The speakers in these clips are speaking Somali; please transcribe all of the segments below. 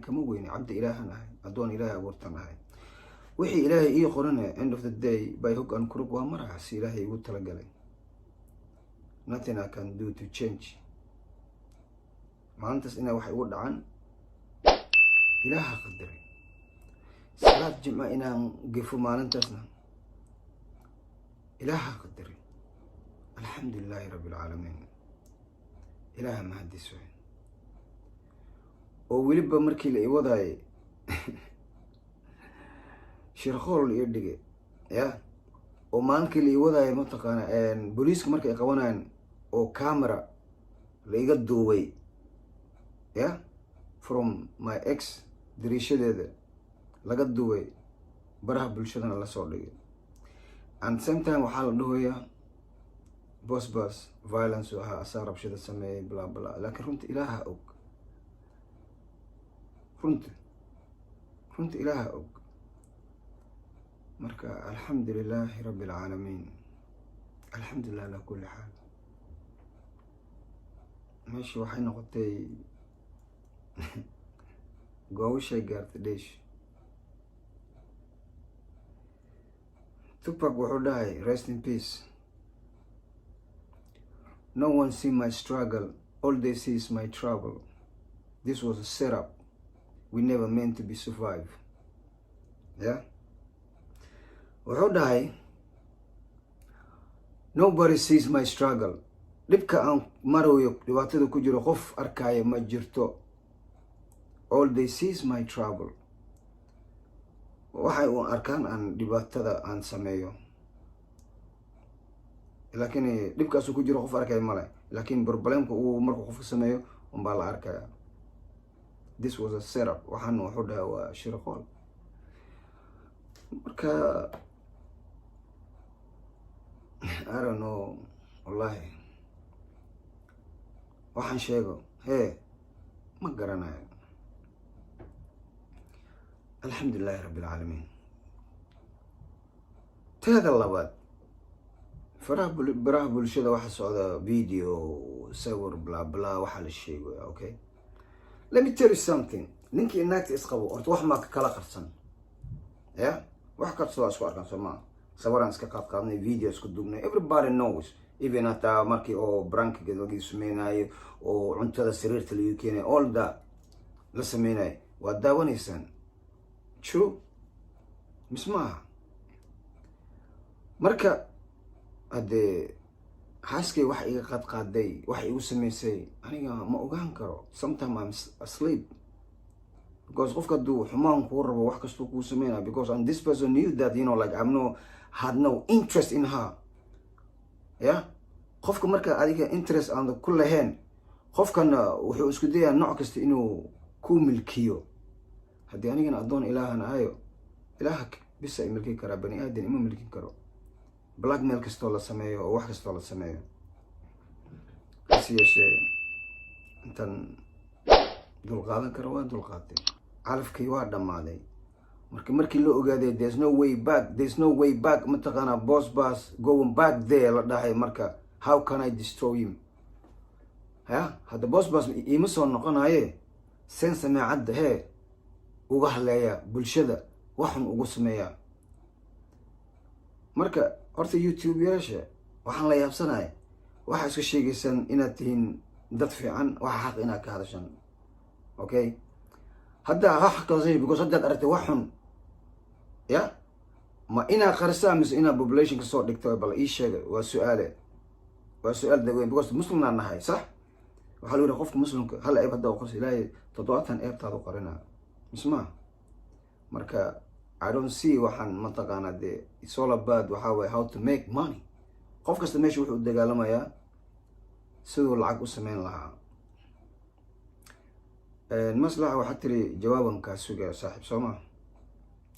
kama weyne cabdi ilaahan ahay addoon ilaahay abuurtan ahay wixii ilaahay ii qorane end of the day by hook and crook waa maraha si ilaahay igu talagalay nothing I can do to change maalintaas inay wax igu dhacan ilaaha qadaray salaad jimca inaan gafo maalintaasna ilaaha qadaray alxamdulilaahi rabbil caalamiin ilaaha mahadiso oo weliba markii la iwadaayay shirqool iyo dhige ya oo maalinkii la iwadaayay mataqaana booliiska markay qabanayaan oo camera la iga duubay ya from my ex dariishadeeda laga duubay baraha bulshadana lasoo dhigay and same time waxaa la dhahoyaa bos violence ahaa asaa rabshada sameeyay bla bla laakiin runta ilaaha og runta ilaaha og marka alxamdulilaahi rabbi alcaalamiin alxamdulilah ala kulli xaal meeshii waxay noqotay goowashay gaartay dheesh Tupac wuxuu dhahay rest in peace no one see my struggle all they see is my trouble this was a setup we never meant to be survive yeah wuxuu dhahay nobody sees my struggle dhibka aan marayo dhibaatada ku jiro qof arkaya ma jirto all they see is my trouble waxay u arkaan aan dhibaatada aan sameeyo laakiin dhibkaas ku jiro qof arkaya male laakiin problemka uu markuu qofka sameeyo unbaa la arkaya this was a setup waxaan wuxuu dhahay waa shirqool marka I don't know wallahi waxaan sheego ma garanayo alxamdulilaahi rabbi alcaalamiin teeda labaad baraha bulshada waxa socda video sawir bla bla waxaa la sheegaya okay let me tell you something ninkii naagta isqabo horta wax maa kala qarsan ya wax kastoo isku arkan soo maa sawiraan iska qaadnay video isku duubnay everybody knows even hataa markii oo brankiga lagu sameynayo oo cuntada sariirta lagu keenay all that la sameynayo waa daawanaysaan true mismaaha marka haddee xaaskay wax iga qaadqaaday wax igu sameysay aniga ma ogaan karo sometime I'm asleep because qofka hadduu xumaan kuu rabo wax kastuu kuu sameynaya because and this person knew that you know like had no interest in her yeah qofka marka adiga interest aan ku lahayn qofkana wuxuu isku dayaa nooc kasta inuu ku milkiyo haddii anigana addoon ilaahan ahayo ilaaha bisa ay milki karaa bani aadan ima milki karo blackmail kastoo la sameeyo oo wax kastoo la sameeyo si yeeshee intan dulqaadan karo waa dulqaatay calafkii waa dhammaaday markii loo ogaaday there's no way back mataqaanaa boss going back there la dhahay marka how can I destroy him hadda boss iima soo noqonaye seen sameecadda uga hadleeya bulshada waxun ugu sameeyaa marka horta youtube yaasha waxaan la yaabsanahay waxaa iska sheegaysaan inaad tihiin dad fiican waxa xaq inaad ka hadashaan okay hadda xaq ka hadashay because haddaad aragtay wax xun ya ma inaad qarisaa mise inaad populationka soo dhigto bal ii sheega waa su-aal daweyn because muslimnaan nahay sax waxaa lagu yidhi qofka muslimka hal eeb hadda qorsa ilaahay 70 eebtaadu qarinaa mismaa marka I don't see waxaan mataqaanaa dee it's all about waxaa waye how to make money qof kasta meesha wuxuu dagaalamayaa siduu lacag u sameyn lahaa maslaxa waxaa tiri jawaaban kaa sugaya saaxiib soo maa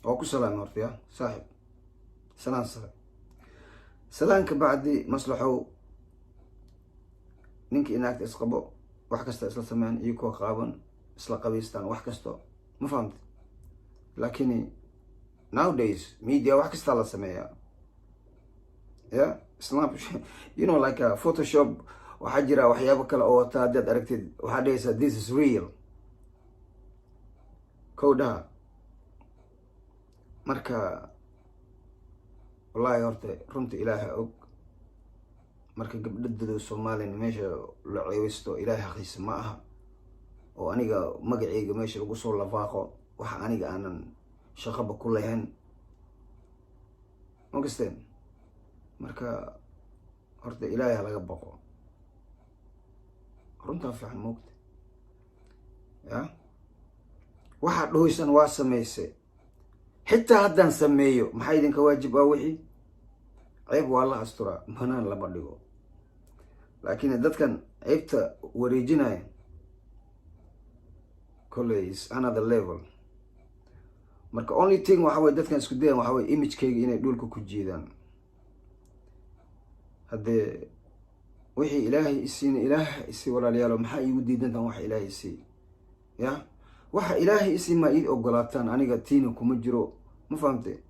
oo ku salaamay horta ya saaxiib salaan ka bacdi maslaxow ninkii inaagta isqabo wax kasta isla sameyn iyo kuwa qaaban isla qabaystaan wax kasto ma fahamtay laakiin nowadays media wax kasta la sameeyaa yeah snap you know like a photoshop waxaa jira waxyaabo kale oo wataa haddaad aragtid waxaa dhahaysaa this is real kowdhaha marka wallahi horta runta ilaaha og marka gabdhadooda Soomaaliya meesha la ceebisto ilaahay xaqiisa ma aha oo aniga magacayga meesha lagu soo lafaaqo waxa aniga aanan shaqaba ku lahayn magasteen marka horta ilaahay laga baqo runta fiican moogta ya waxa dhooysan waa sameeyay xitaa haddaan sameeyo maxay idinka waajib ah wixii ceeb waa la astura manaan lama dhigo laakiin dadkan ceebta wareejinaya kolley is another level marka only thing waxa way dadkan isku dayaan waxa way image-kayga inay dhulka ku jiidaan haddee wixii ilaahay isiina ilaaha isi walaalayaalo maxaa iigu diidantaan waxa ilaahay isi ya waxa ilaahay isi ma ii ogolaataan aniga tiina kuma jiro ma fahamte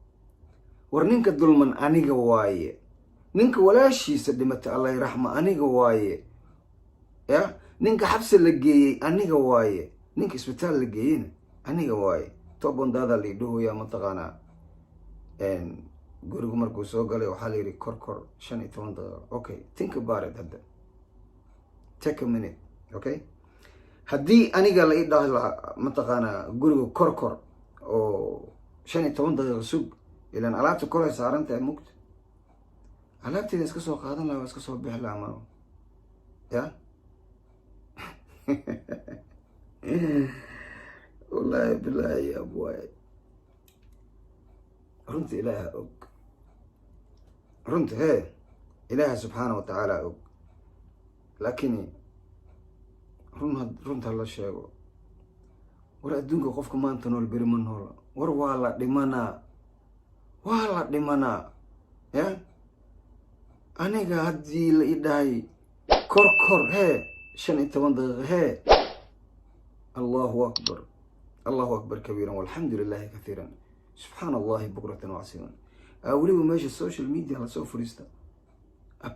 war ninka dulman aniga waaye ninka walaashiisa dhimata Allah raxma aniga waaye ya ninka xabsi la geeyay aniga waaye ninka isbitaal la geeyayna aniga waaye tobondada la idhooya mataqaana gurigu markuu soo galay waxa la yiri kor 15 daqiiqo okay think about it hadda take a minute okay haddii aniga la idhaa la mataqaana gurigu kor oo 15 daqiiqo sug ilaan alaabta kor ay saaran tahay mugta alaabteeda iska soo qaadan lahaa iska soo bixi lahaa maro ya wallahi billahi ya boy runta ilaaha og runta ilaaha subxaanahu wa tacaala og laakiin runta la sheego war adduunka qofka maanta nool beri ma noola war waa la dhimanaa ya aniga haddii la idhahay kor 15 daqiiqo الله أكبر كبيرا والحمد لله كثيرا سبحان الله بكرة وعصيلا أولي ماشي السوشيال ميديا على سوف فريستا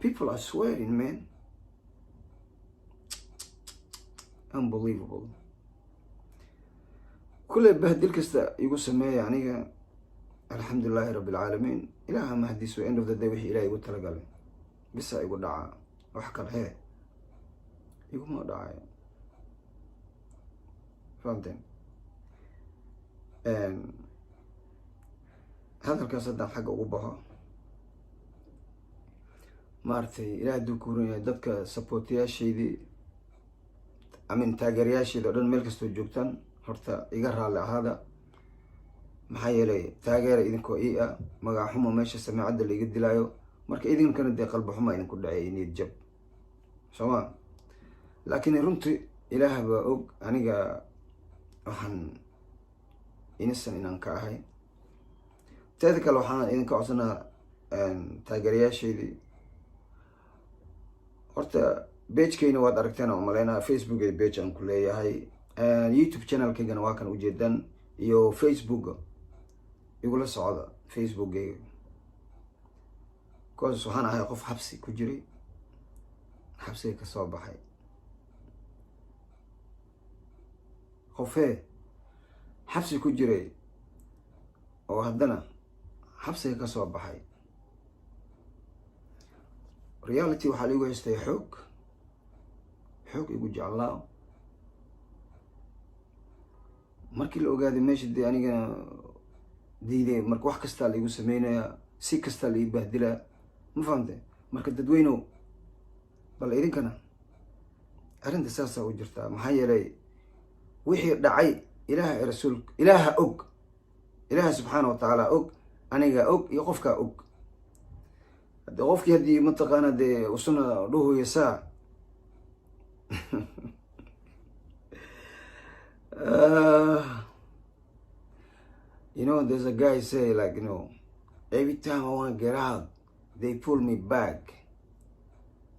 people are swearing man unbelievable كل بهدل كستا يقول سمايا يعني الحمد لله رب العالمين إلها ما هدي سوى end of the day وحي إلهي يقول تلقى بس يقول دعا وحكى هي يقول ما دعا فهمتين هذا الكاس هذا حق أوبها مارتي إلى دكورين دتك سبورتيا شيء دي أمين تاجريا شيء ده دون ملك استوجبتن هرتا يجرها على هذا محيلي تاجر إذن كويئة ما حما ماشي سمع عدل اللي يقد لايو مرك إذن كانت دي قلب حما إذن كل عيني يتجب سواء لكن رنتي إله بأوج أنا جا وحن إنسان إن كاهي تذكر لو حنا إن كعصنا تاجريا شيء دي هرتا بيج كينو واد أركتنا ومالنا فيسبوك بيج أن كلية هاي يوتيوب channel كيجنا واكن وجدا يو فيسبوك يقول السعادة فيسبوك جي كوز سبحان هاي قف حبسي كجري حبسي كصوب هاي خوفه حبسي كجري وهدنا حبسي كصوب هاي رياليتي وحاليو يستي حوك يقول جعل الله markii la ogaaday meesha dee aniga diiday marka wax kasta la igu sameynaya si kasta la ibahdila ma fahamtay marka dadweyno bal idinkana arinta saasa u jirta maxaa yeelay wixii dhacay ilaaha rasuul ilaaha og ilaaha subxaanahu wa tacaala og aniga og iyo qofka og hadii qofkii hadii mataqaana dee usuna dhuhuyasa you know, there's a guy say like, you know, every time I want to get out, they pull me back.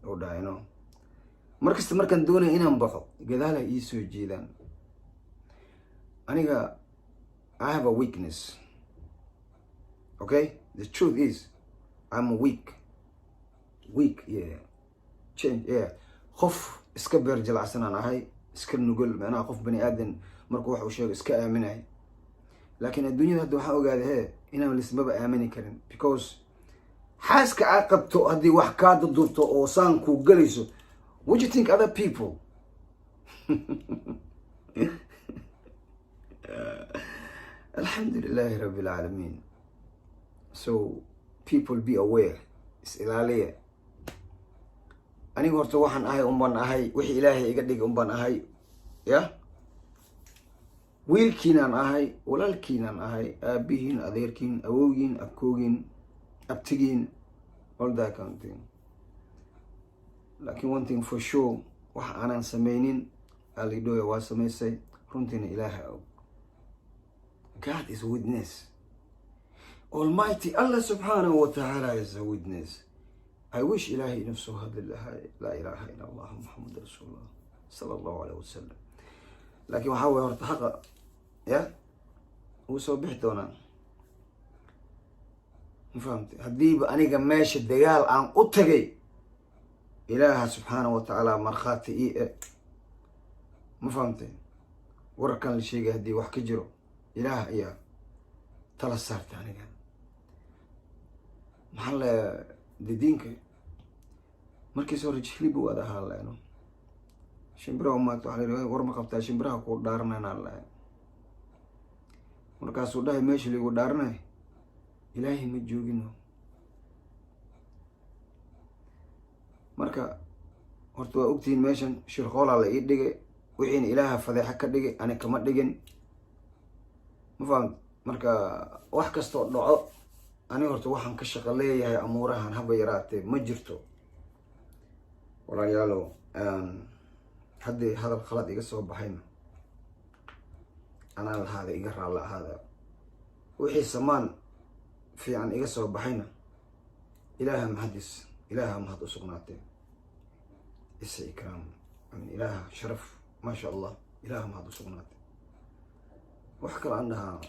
Or that, you know. Markasta markan doonay inaan baxo, gadaala ii soo jeedaan. Aniga, I have a weakness. Okay? The truth is, I'm weak. Weak, yeah. Change, yeah. Qof iska beer jilacsan aan ahay. iska nugul macnaha qof bani aadan markuu wax uu sheego iska aaminay laakiin adduunyada hadda waxaa ogaada inaan lismaba aamini karin, because xaaska aad qabto haddii wax kaa dudurto oo saan kuu galayso, what you think other people? Alhamdulillahi Rabbil Alamin. So people be aware, is ilaaliya. Aniga horta waxaan ahay unbaan ahay, wixii ilaahay iga dhig unbaan ahay, ya wiilkiinaan ahay, walaalkiinaan ahay, aabihiin, adeerkiin, awowgiin, abkoogiin, abtigiin, all that kind of thing. Laakiin one thing for sure, wax aanan samaynin alidooya waa samaysay, runtiina ilaaha og. God is a witness. Almighty Allah subhanahu wa ta'ala is a witness. I wish ilahi nafsu hadillahi la ilaha illa Allah Muhammad Rasulullah sallallahu alayhi wa sallam. Laakiin waxaa way horta haqa ya wuu soo bixi doonaa, ma fahamtay? haddiiba aniga meesha dagaal aan u tagay, ilaaha subxaanahu wa tacaala markhaati ii ma fahamtay? wararkan la sheegay haddii wax ka jiro, ilaah ayaa tala saarta aniga. maxaa la diinka markiis hore jihlibu waad ahaa laeno shimbiraha maanta waxaa la war ma qabtaa, shimbiraha ku dhaaranayna lahay. markaasuu dhahay meesha ligu dhaaranay ilaahay ma joogino. marka horta waa ogtihiin meeshan shirqoolaa la ii dhigay, wixiina ilaaha fadeexa ka dhigay, ani kama dhigin, ma fahamt? marka wax kastoo dhaco aniga horta waxaan ka shaqo leeyahay amuurahan haba yaraatee ma jirto. walaalayaalow haddii hadal khalad iga soo baxayna anaa lahaada iga raalla ahaada, wixii samaan fiican iga soo baxayna ilaaha mahadis, ilaaha mahad u sugnaatee, isa ikraam, ilaaha sharaf, maasha allah, ilaaha mahad u sugnaatee. wax kale aan dhahaa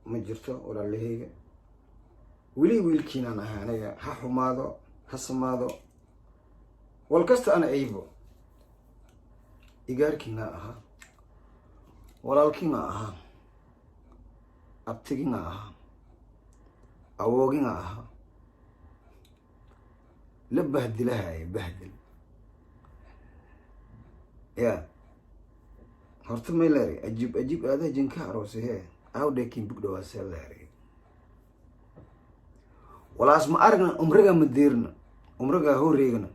ma jirto walaalahayga. weli wiilkiinaan ahay aniga, ha xumaado ha samaado, wal kasta ana aybo, igaarkiina ahaa, walaalkiina ahaa, abtigiina ahaa, awoogina ahaa, la bahdilahay bahdil ya horta may leeri ajib ajib aada jinka aroosay he awdeekin bugdho waa see leeri. walaas ma aragna umriga madeerna, umriga horeegna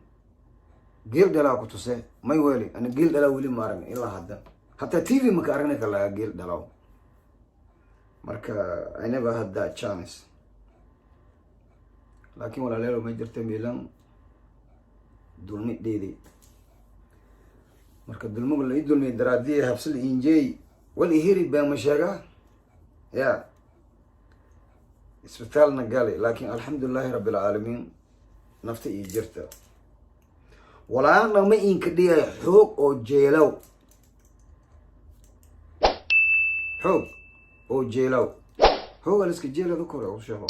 geel dhalaa ku tuse may weli ana geel dhalaa weli ma aragna ilaa hadda, hataa TV maka aragna kala geel dhalaa. marka I never had that chance. laakiin walaalayaal ma jirta milan dulmi dheedey. marka dulmiga la ii dulmiyay daraadii habsal injey wal ihiri baa ma sheegaa ya isbitaalna galay. laakiin alxamdulillahi rabbil caalamiin nafta ii jirta. walaana ma inka dhigay xoog oo jeelow, xoog oo jeelow, xooga liska jeelada kore oo sheego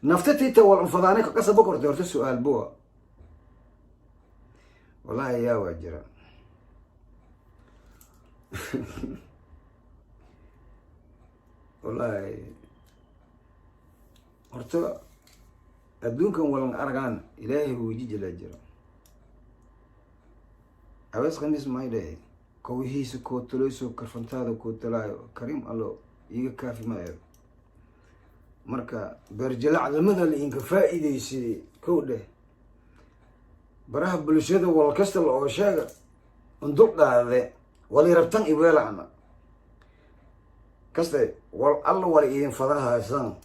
nafta tiita wal fadaane ka qasab kortay horta su'aal buu wallahi yaa wajira. wallahi horta adduunkan walan aragaan ilaahay wiji jala jira. awees khamiis maayde kowihiisa koo toleyso karfantaada koo talaayo karim allo iga kaafi maayo. marka beerjalacdamada la inka faa'iidaysay kow dheh baraha bulshada wal kasta la oo sheega unduq dhaade wali rabtan iweelacna kaste wal alla wali idin fadaha san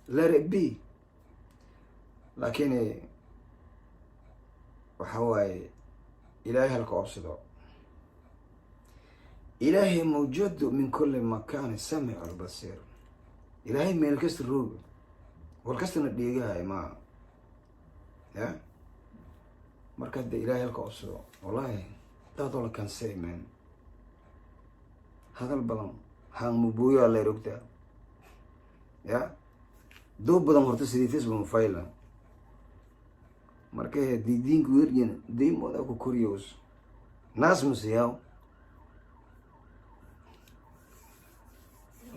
let it be. laakiin waxa waaye ilaahay halka obsido, ilaahay mawjuud min kulli makaan samic albasir. ilaahay meel kasta roog wal kastana dheegahay ma ya. marka de ilaahay halka obsido wallahi that all I can say man. hadal badan haan mubuuyo la rogta ya doo badan horta sidii Facebook file marka diinku werjin deemoda ku koriyos naas musiyaw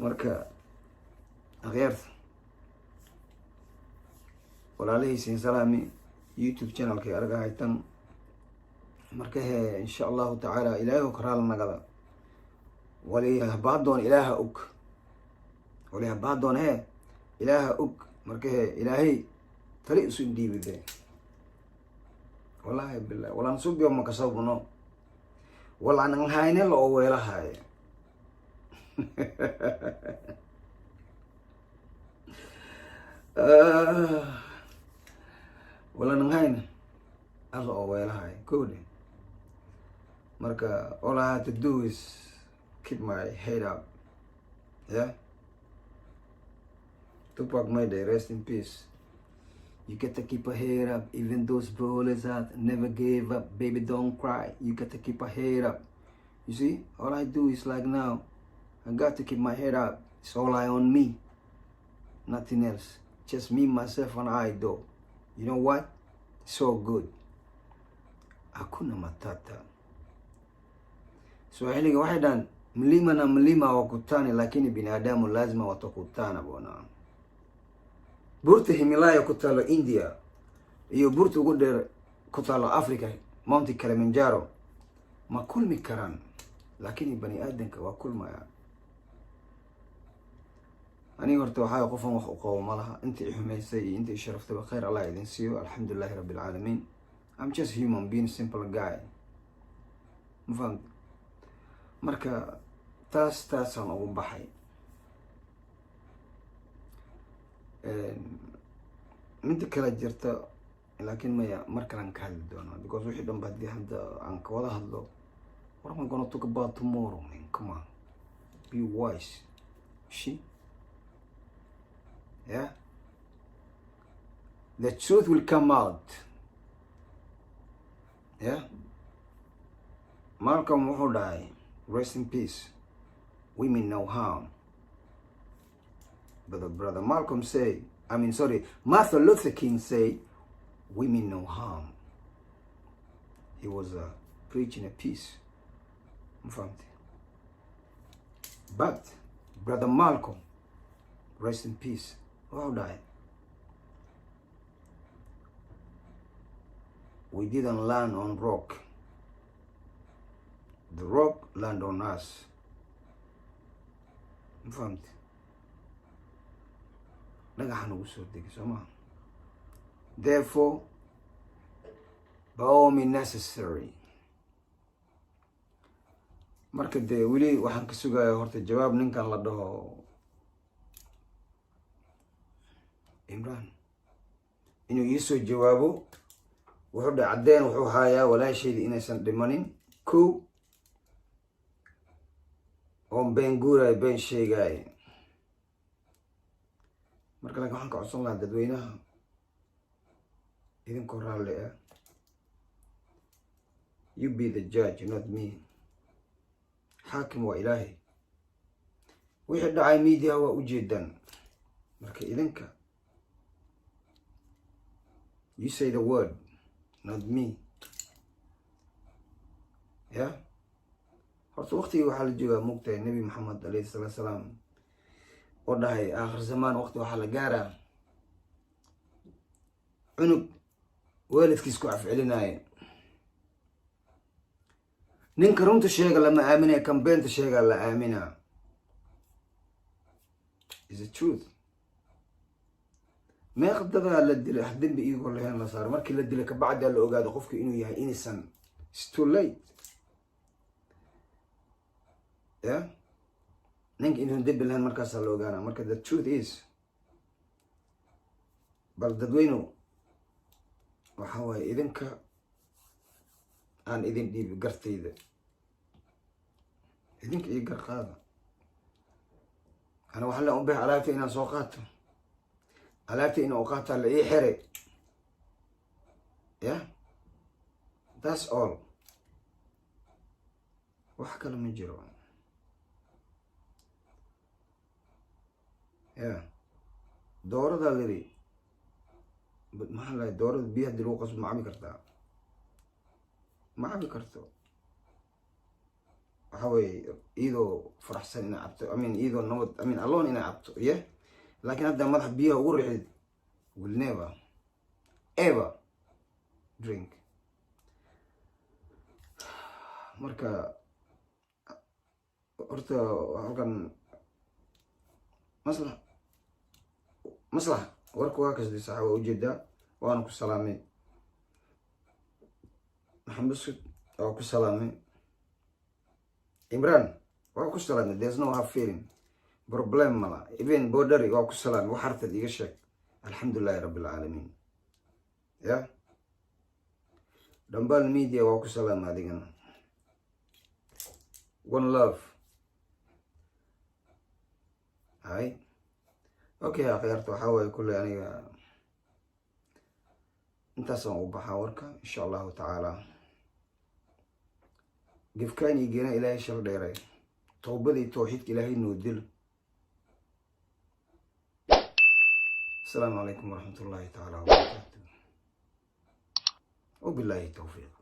marka akhyaarta walaalihaysiin salaami youtube channelkay argahaytan marka he insha allahu tacaala ilaahay oo karaala nagada wali habaadoon ilaaha og wali habaadoon he ilaaha og marka he ilaahay tali isu dhiibide wallahi billahi walaan subiyo makasabno walaan hayne la oo weelahay walaan hayne alla oo weelahay good marka all I had to do is keep my head up. Yeah, Tupac Mayday, rest in peace. You get to keep a head up, even those bullets out, never gave up, baby don't cry, you get to keep a head up. You see, all I do is like now, I got to keep my head up, it's all eye on me, nothing else, just me, myself and I though. You know what, so good, Hakuna Matata. Swahili waxay dhan mlima na mlima wakutane, lakini binadamu lazima watakutana bwana. Burta Himalaya kutalo India iyo burta ugu dheer kutalo Africa, Mount Kilimanjaro ma kulmi karaan, lakini bani aadanka waa kulmaya. aniga horta waxaa qofan wax u qabo malaha, intii xumaysay iyo intii sharaftay khayr Allah idin siiyo, alxamdulillahi rabbil alamin. I'm just human being, simple guy, mafaham. marka taasaan ugu baxay. minta kala jirta laakiin maya markalan ka hadli doono, because wixii dhan badii hadda aan ka wada hadlo. What am I gonna talk about tomorrow, man? Come on, be wise. See, yeah, the truth will come out. Yeah, Malcolm wuxuu dhahay, rest in peace, we mean no harm. But brother Malcolm say, Martin Luther King say, we mean no harm. He was preaching a peace. But brother Malcolm, rest in peace, all died. We didn't land on rock. The rock landed on us. Therefore, by all means necessary. marka dee weli waxaan ka sugayaa horta jawaab ninkan la dhaho Imran inuu ii soo jawaabo. wuxuu dhahay cadeen wuxuu hayaa walaashayda inaysan dhimanin, kow oon been guuraayo been sheegaayo. marka laakiin waxaan ka codsan lahaa dadweynaha idinkoo raalli ah, you be the judge, not me. xaakim waa ilaahay, wixii dhacay media waa ujeedaan. marka idinka, you say the word, not me. yeah, horta waqtigii waxaa la joogaa mugtahay Nabi Muhammad alayhi salaatu salaam oo dhahay aakhir zamaan waqti waxaa la gaaraa cunug waalidkiis ku afcelinaayo. ninka runta sheega lama aaminaya, kan beenta sheega la aaminaa. is the truth. meeqa dadaa la dilay wax dembi iyagoo lahayn la saaro, markii la dilay kabacdi la ogaado qofka inuu yahay innocent. It's too late. yeah, ninka inuu dembi lahayn markaasaa la ogaana. marka the truth is, bal dadweynu waxaa waaye idinka aan idin dhiibi gartayda, idinka ii gar qaada. ana waxaa la u baahay alaabta inaan soo qaato, alaabta inaan u qaataa la ii xere. yeah, that's all, wax kale ma jiro. yeah, doorada liri maxaa lahay, doorada biyaha hadii lagu qasbo ma cabi kartaa? ma cabi karto. waxa weeye iyadoo faraxsan inaa cabto, iyadoo nabad, alone inaa cabto, yeah. laakiin hadda madax biyaha ugu rixid, will never ever drink. marka horta halkan maslax warka waa kasdi saxa waa ujeedaa, waana ku salaamay. maxamed buskud waa ku salaamay. Imran waa ku salaamay. There's no hard feeling, problem mala. Even Bodari waa ku salaamay, wax hartad iga sheeg. Alxamdulillahi rabbil caalamiin, ya. Dambal media waa ku salaamay adigana. One love. Hay okay akhyaarta, waxaa waaye kulley aniga intaasaan u baxaa warka insha allahu tacaala. gefkaan iyo geena ilaahay shal dheeray, towbadii towxiidka ilaahay noo dil. asalaamu calaykum waraxmatullaahi tacaala wabarakaatu, wabilaahi towfiiq.